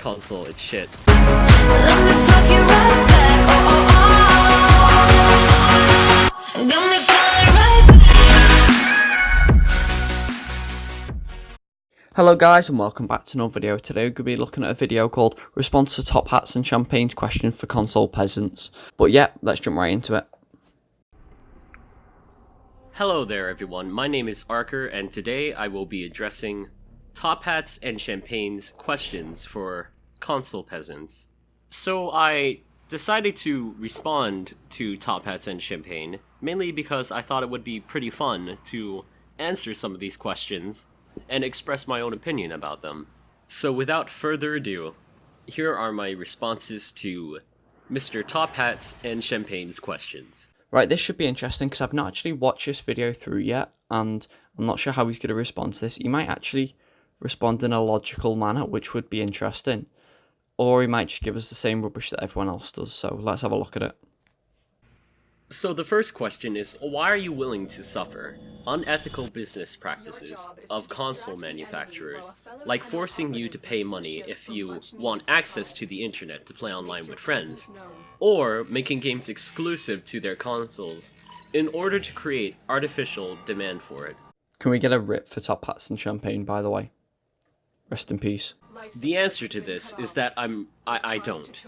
console, it's shit. Let me fuck you right back. Oh, got me feeling right back. Hello guys and welcome back to another video. Today we're going to be looking at a video called Response to Top Hats and Champagne's Question for Console Peasants. But yeah, let's jump right into it. Hello there everyone, my name is Arker and today I will be addressing Top Hats and Champagne's questions for console peasants. So I decided to respond to Top Hats and Champagne, mainly because I thought it would be pretty fun to answer some of these questions and express my own opinion about them. So without further ado, here are my responses to Mr. Top Hats and Champagne's questions. Right, this should be interesting because I've not actually watched this video through yet and I'm not sure how he's going to respond to this. He might actually respond in a logical manner, which would be interesting. Or he might just give us the same rubbish that everyone else does, so let's have a look at it. So the first question is, why are you willing to suffer unethical business practices of console manufacturers, like forcing you to pay money if you want access to the internet to play online with friends, or making games exclusive to their consoles in order to create artificial demand for it? Can we get a rip for Top Hats and Champagne, by the way? Rest in peace. The answer to this is that I don't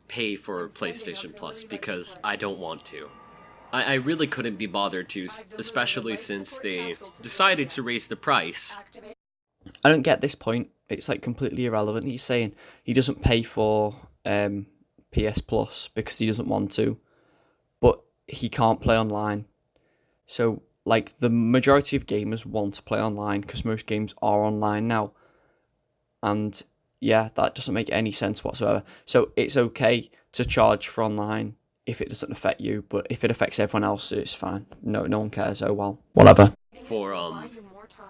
pay for PlayStation Plus because I don't want to. I really couldn't be bothered to, especially since they decided to raise the price. I don't get this point. It's like completely irrelevant. He's saying he doesn't pay for PS Plus because he doesn't want to, but he can't play online. So like the majority of gamers want to play online because most games are online now. And yeah, that doesn't make any sense whatsoever. So it's okay to charge for online if it doesn't affect you, but if it affects everyone else, it's fine. No one cares. Oh well, whatever. For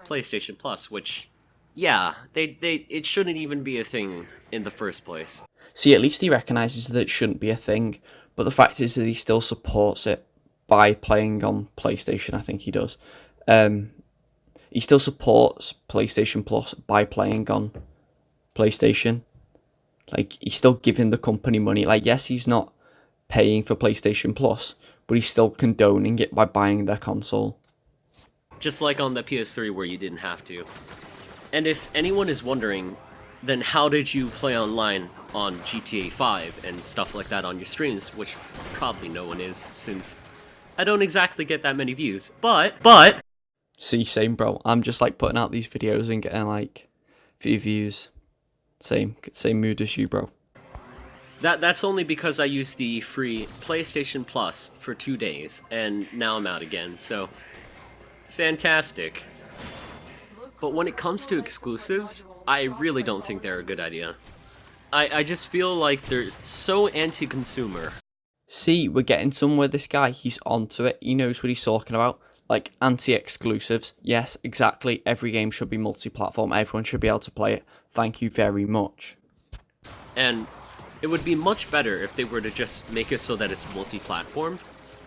PlayStation Plus, which, yeah, it shouldn't even be a thing in the first place. See, at least he recognises that it shouldn't be a thing, but the fact is that he still supports it by playing on PlayStation. I think he does. He still supports PlayStation Plus by playing on PlayStation. Like, he's still giving the company money. Like, yes, he's not paying for PlayStation Plus, but he's still condoning it by buying their console. Just like on the PS3 where you didn't have to. And if anyone is wondering, then how did you play online on GTA 5 and stuff like that on your streams, which probably no one is, since I don't exactly get that many views, but... See, same bro, I'm just like putting out these videos and getting like few views. Same mood as you, bro. That's only because I used the free PlayStation Plus for 2 days, and now I'm out again, so fantastic. But when it comes to exclusives, I really don't think they're a good idea. I just feel like they're so anti-consumer. See, we're getting somewhere. This guy, he's onto it. He knows what he's talking about. Like, anti-exclusives. Yes, exactly. Every game should be multi-platform. Everyone should be able to play it. Thank you very much. And it would be much better if they were to just make it so that it's multi-platform,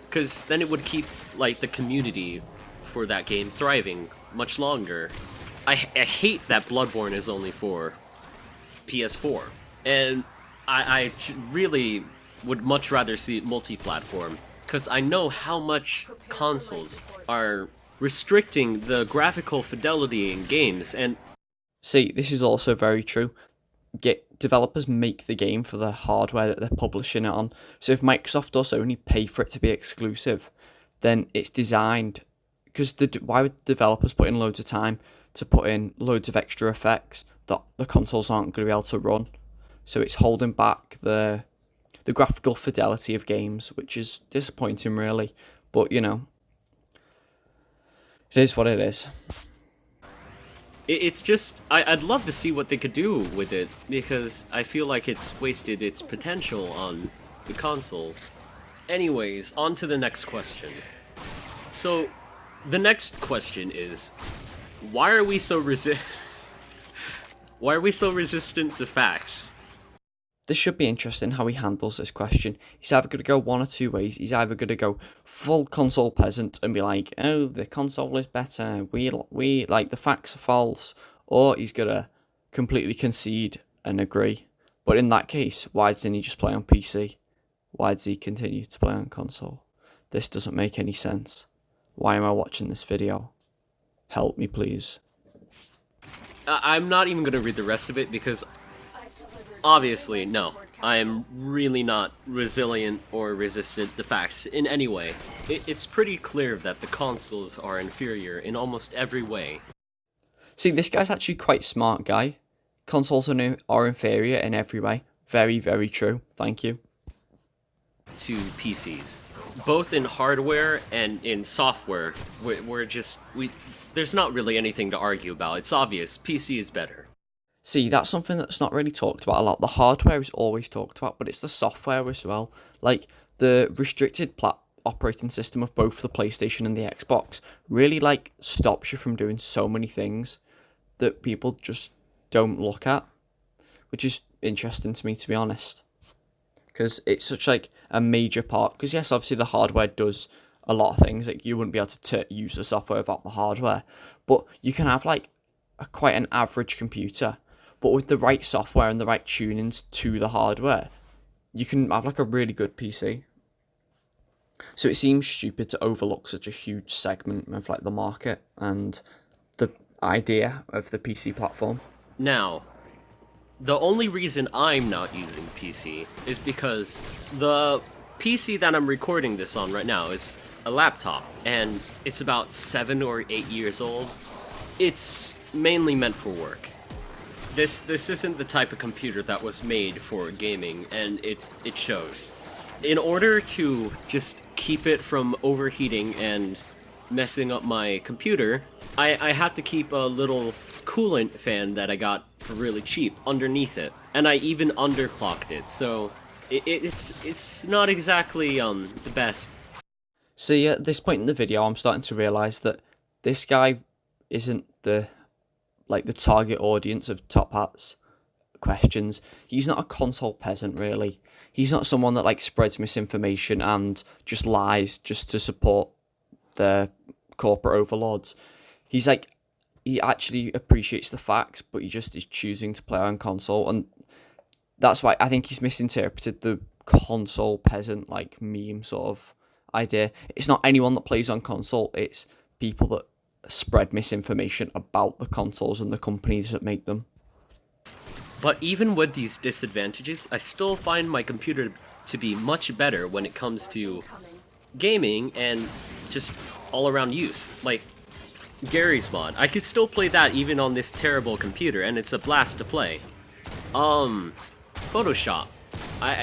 because then it would keep, like, the community for that game thriving much longer. I hate that Bloodborne is only for PS4, and I really would much rather see it multi-platform, because I know how much consoles are restricting the graphical fidelity in games, and... See, this is also very true. Developers make the game for the hardware that they're publishing it on. So if Microsoft does only pay for it to be exclusive, then it's designed... Because why would developers put in loads of time to put in loads of extra effects that the consoles aren't going to be able to run? So it's holding back the graphical fidelity of games, which is disappointing, really. But, you know, it is what it is. It's just, I'd love to see what they could do with it, because I feel like it's wasted its potential on the consoles. Anyways, on to the next question. So, the next question is, why are we so resistant to facts? This should be interesting how he handles this question. He's either going to go one or two ways. He's either going to go full console peasant and be like, oh, the console is better, we like the facts are false, or he's going to completely concede and agree. But in that case, why doesn't he just play on PC? Why does he continue to play on console? This doesn't make any sense. Why am I watching this video? Help me, please. I'm not even going to read the rest of it because, obviously, no. I am really not resilient or resistant to facts in any way. It's pretty clear that the consoles are inferior in almost every way. See, this guy's actually quite smart guy. Consoles are inferior in every way. Very, very true. Thank you. To PCs, both in hardware and in software. There's not really anything to argue about. It's obvious PC is better. See, that's something that's not really talked about a lot. The hardware is always talked about, but it's the software as well. Like, the restricted operating system of both the PlayStation and the Xbox really, like, stops you from doing so many things that people just don't look at, which is interesting to me, to be honest. Because it's such, like, a major part. Because, yes, obviously the hardware does a lot of things. Like, you wouldn't be able to use the software without the hardware. But you can have, like, quite an average computer, but with the right software and the right tunings to the hardware, you can have like a really good PC. So it seems stupid to overlook such a huge segment of like the market and the idea of the PC platform. Now, the only reason I'm not using PC is because the PC that I'm recording this on right now is a laptop, and it's about 7 or 8 years old. It's mainly meant for work. This isn't the type of computer that was made for gaming, and it shows. In order to just keep it from overheating and messing up my computer, I had to keep a little coolant fan that I got for really cheap underneath it, and I even underclocked it, so it's not exactly the best. See, at this point in the video, I'm starting to realise that this guy isn't the target audience of Top Hat's questions. He's not a console peasant, really. He's not someone that like spreads misinformation and just lies just to support the corporate overlords. He's like, he actually appreciates the facts, but he just is choosing to play on console, and that's why I think he's misinterpreted the console peasant like meme sort of idea. It's not anyone that plays on console, it's people that spread misinformation about the consoles and the companies that make them. But even with these disadvantages, I still find my computer to be much better when it comes to gaming and just all-around use. Like, Gary's mod, I could still play that even on this terrible computer, and it's a blast to play. Photoshop,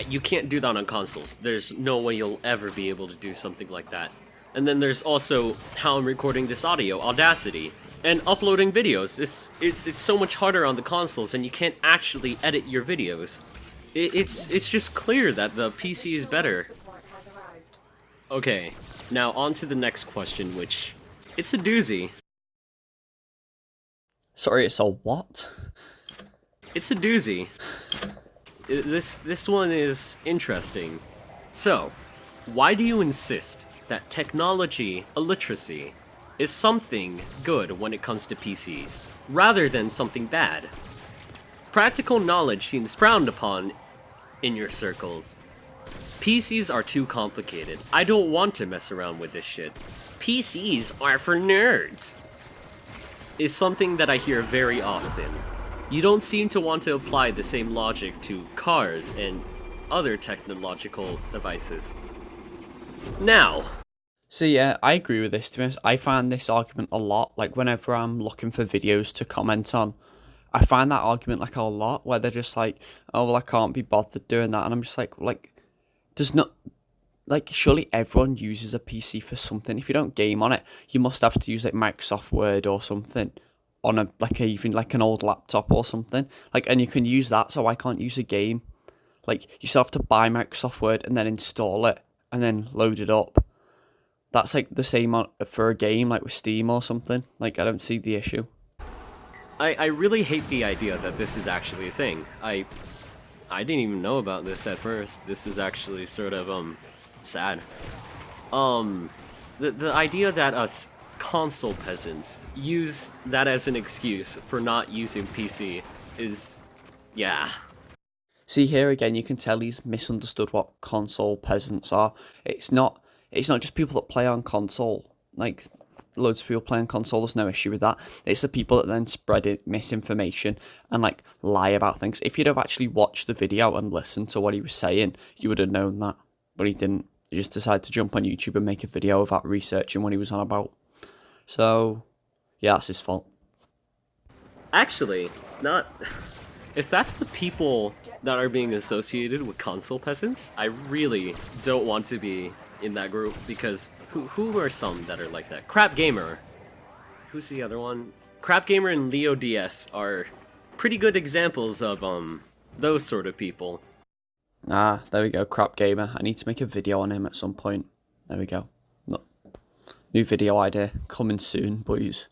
you can't do that on consoles. There's no way you'll ever be able to do something like that. And then there's also how I'm recording this audio, Audacity, and uploading videos. It's so much harder on the consoles, and you can't actually edit your videos. It's just clear that the PC is better. Okay, now on to the next question, which it's a doozy. Sorry, it's a what? It's a doozy. This one is interesting. So, why do you insist that technology illiteracy is something good when it comes to PCs, rather than something bad? Practical knowledge seems frowned upon in your circles. PCs are too complicated. I don't want to mess around with this shit. PCs are for nerds. Is something that I hear very often. You don't seem to want to apply the same logic to cars and other technological devices. Now, So yeah, I agree with this, to be honest. I find this argument a lot, like whenever I'm looking for videos to comment on, I find that argument like a lot, where they're just like, oh well, I can't be bothered doing that, and I'm just like, does not, like, surely everyone uses a PC for something. If you don't game on it, you must have to use like Microsoft Word or something on a even like an old laptop or something, like, and you can use that, so I can't use a game. Like, you still have to buy Microsoft Word and then install it and then load it up. That's like the same for a game, like with Steam or something. Like, I don't see the issue. I really hate the idea that this is actually a thing. I didn't even know about this at first. This is actually sort of sad. The idea that us console peasants use that as an excuse for not using PC is, yeah. See, here again, you can tell he's misunderstood what console peasants are. It's not just people that play on console. Like, loads of people play on console, there's no issue with that. It's the people that then spread it, misinformation and like lie about things. If you'd have actually watched the video and listened to what he was saying, you would have known that. But he didn't. He just decided to jump on YouTube and make a video without researching what he was on about. So, yeah, that's his fault. Actually, not. If that's the people that are being associated with console peasants, I really don't want to be in that group because who are some that are like that? Crap Gamer. Who's the other one? Crap Gamer and Leo DS are pretty good examples of those sort of people. Ah, there we go, Crap Gamer. I need to make a video on him at some point. There we go. Look. New video idea coming soon, boys.